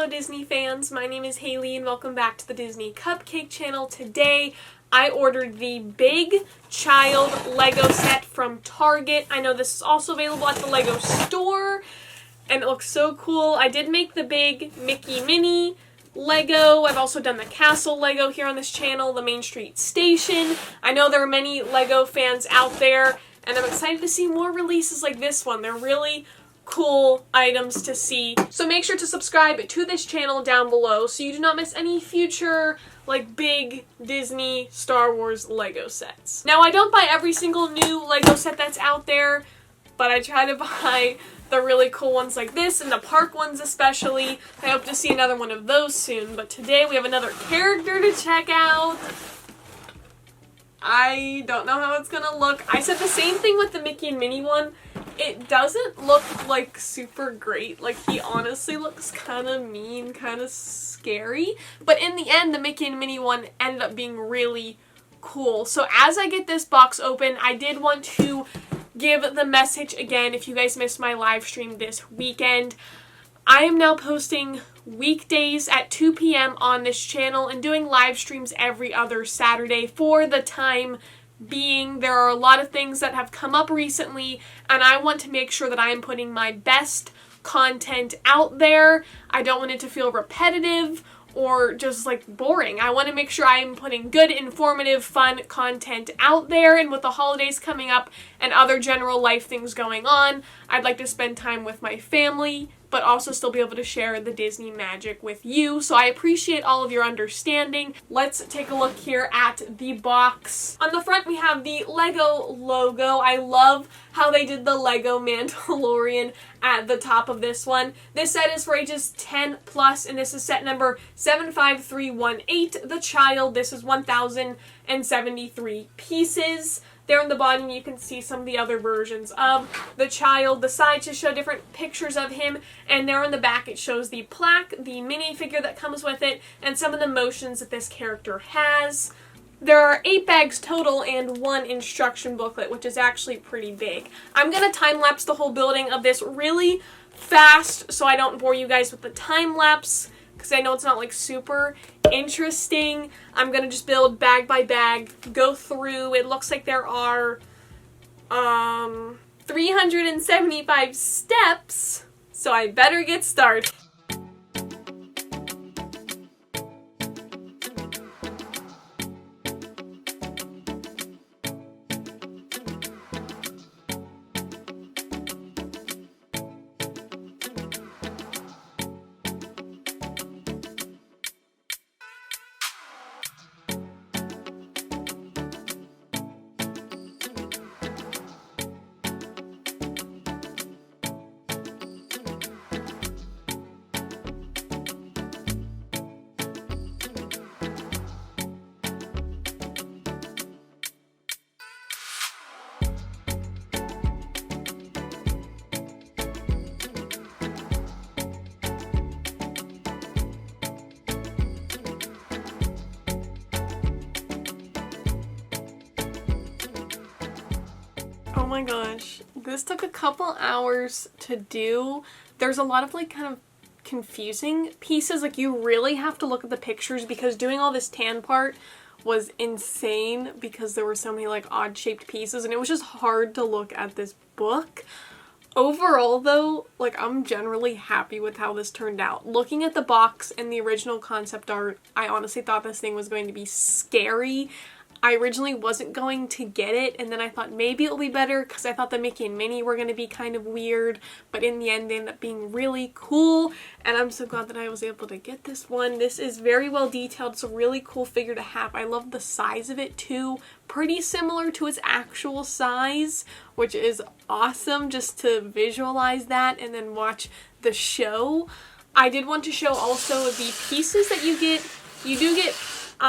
Hello Disney fans, my name is Haley and welcome back to the Disney Cupcake channel. Today I ordered the Big Child Lego set from Target. I know this is also available at the Lego store and it looks so cool. I did make the big Mickey Minnie Lego. I've also done the Castle Lego here on this channel, the Main Street Station. I know there are many Lego fans out there and I'm excited to see more releases like this one. They're really cool items to see. So make sure to subscribe to this channel down below so you do not miss any future like big Disney Star Wars Lego sets. Now I don't buy every single new Lego set that's out there, but I try to buy the really cool ones like this and the park ones especially. I hope to see another one of those soon, but today we have another character to check out. I don't know how it's gonna look. I said the same thing with the Mickey and Minnie one. It doesn't look like super great. Like he honestly looks kind of mean, kind of scary. But in the end, the Mickey and Minnie one ended up being really cool. So as I get this box open, I did want to give the message again. If you guys missed my live stream this weekend, I am now posting weekdays at 2 p.m. on this channel and doing live streams every other Saturday for the time being. There are a lot of things that have come up recently and I want to make sure that I am putting my best content out there. I don't want it to feel repetitive or just like boring. I want to make sure I am putting good, informative, fun content out there, and with the holidays coming up and other general life things going on, I'd like to spend time with my family but also still be able to share the Disney magic with you. So I appreciate all of your understanding. Let's take a look here at the box. On the front we have the Lego logo. I love how they did the Lego Mandalorian at the top of this one. This set is for ages 10 plus and this is set number 75318. The Child. This is 1,073 pieces. There in the bottom you can see some of the other versions of the Child. The sides just show different pictures of him, and there on the back it shows the plaque, the minifigure that comes with it, and some of the motions that this character has. There are 8 bags total and 1 instruction booklet, which is actually pretty big. I'm going to time-lapse the whole building of this really fast so I don't bore you guys with the time-lapse, because I know it's not like super interesting. I'm gonna just build bag by bag, go through. It looks like there are 375 steps, so I better get started. Oh my gosh, this took a couple hours to do. There's a lot of like kind of confusing pieces. Like you really have to look at the pictures because doing all this tan part was insane because there were so many like odd shaped pieces and it was just hard to look at this book. Overall though, like I'm generally happy with how this turned out. Looking at the box and the original concept art, I honestly thought this thing was going to be scary. I originally wasn't going to get it, and then I thought maybe it'll be better because I thought the Mickey and Minnie were going to be kind of weird, but in the end they ended up being really cool, and I'm so glad that I was able to get this one. This is very well detailed. It's a really cool figure to have. I love the size of it too. Pretty similar to its actual size, which is awesome just to visualize that and then watch the show. I did want to show also the pieces that you get. You do get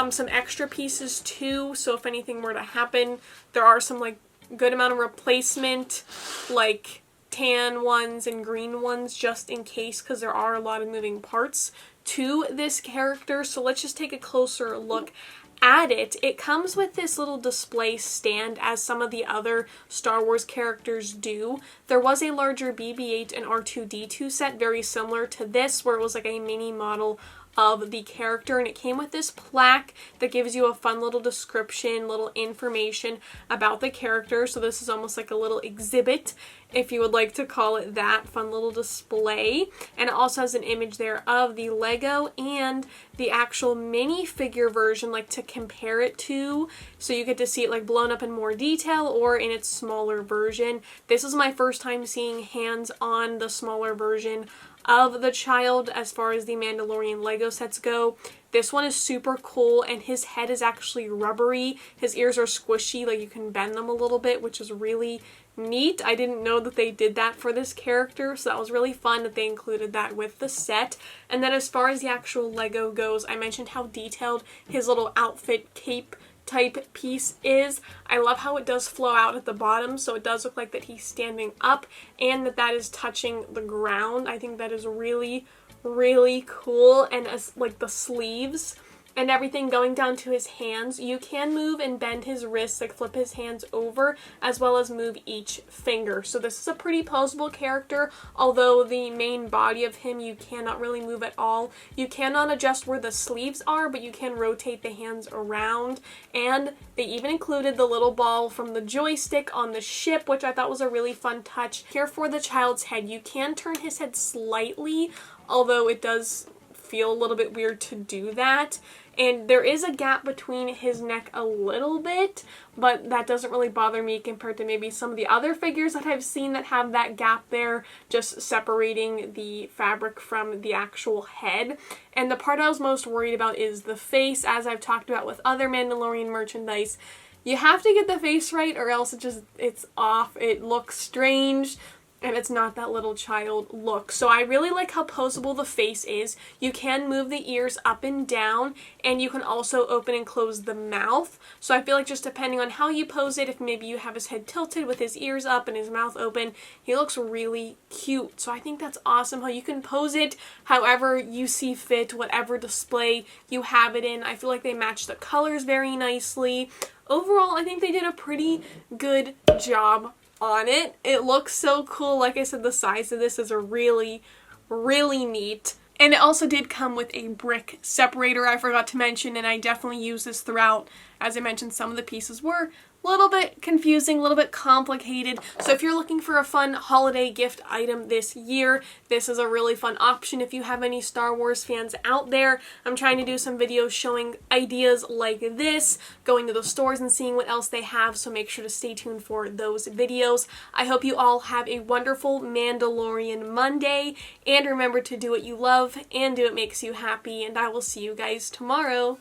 some extra pieces too, so if anything were to happen, there are some like good amount of replacement like tan ones and green ones just in case, because there are a lot of moving parts to this character. So let's just take a closer look add it, it comes with this little display stand as some of the other Star Wars characters do. There was a larger BB-8 and R2-D2 set very similar to this where it was like a mini model of the character, and it came with this plaque that gives you a fun little description, little information about the character. So this is almost like a little exhibit, if you would like to call it that, fun little display. And it also has an image there of the Lego and the actual minifigure version, like to compare it to, so you get to see it like blown up in more detail or in its smaller version. This is my first time seeing hands on the smaller version of the child as far as the Mandalorian Lego sets go. This one is super cool, and his head is actually rubbery. His ears are squishy, like you can bend them a little bit, which is really neat. I didn't know that they did that for this character, so that was really fun that they included that with the set. And then as far as the actual Lego goes, I mentioned how detailed his little outfit cape type piece is. I love how it does flow out at the bottom, so it does look like that he's standing up and that is touching the ground. I think that is really, really cool. And as like the sleeves and everything going down to his hands, you can move and bend his wrists, like flip his hands over, as well as move each finger. So this is a pretty poseable character, although the main body of him you cannot really move at all. You cannot adjust where the sleeves are, but you can rotate the hands around. And they even included the little ball from the joystick on the ship, which I thought was a really fun touch. Here for the child's head, you can turn his head slightly, although it does feel a little bit weird to do that. And there is a gap between his neck a little bit, but that doesn't really bother me compared to maybe some of the other figures that I've seen that have that gap there, just separating the fabric from the actual head. And the part I was most worried about is the face, as I've talked about with other Mandalorian merchandise. You have to get the face right or else it's off. It looks strange. And it's not that little child look. So I really like how poseable the face is. You can move the ears up and down, and you can also open and close the mouth. So I feel like just depending on how you pose it, if maybe you have his head tilted with his ears up and his mouth open, he looks really cute. So I think that's awesome how you can pose it however you see fit, whatever display you have it in. I feel like they match the colors very nicely. Overall, I think they did a pretty good job on it. It looks so cool. Like I said, the size of this is a really, really neat. And it also did come with a brick separator, I forgot to mention, and I definitely use this throughout. As I mentioned, some of the pieces were a little bit confusing, a little bit complicated. So if you're looking for a fun holiday gift item this year, this is a really fun option if you have any Star Wars fans out there. I'm trying to do some videos showing ideas like this, going to the stores and seeing what else they have, so make sure to stay tuned for those videos. I hope you all have a wonderful Mandalorian Monday, and remember to do what you love and do what makes you happy, and I will see you guys tomorrow.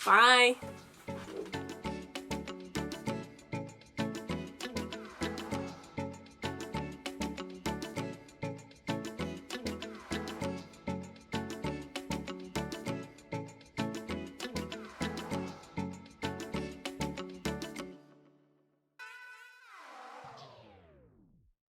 Bye!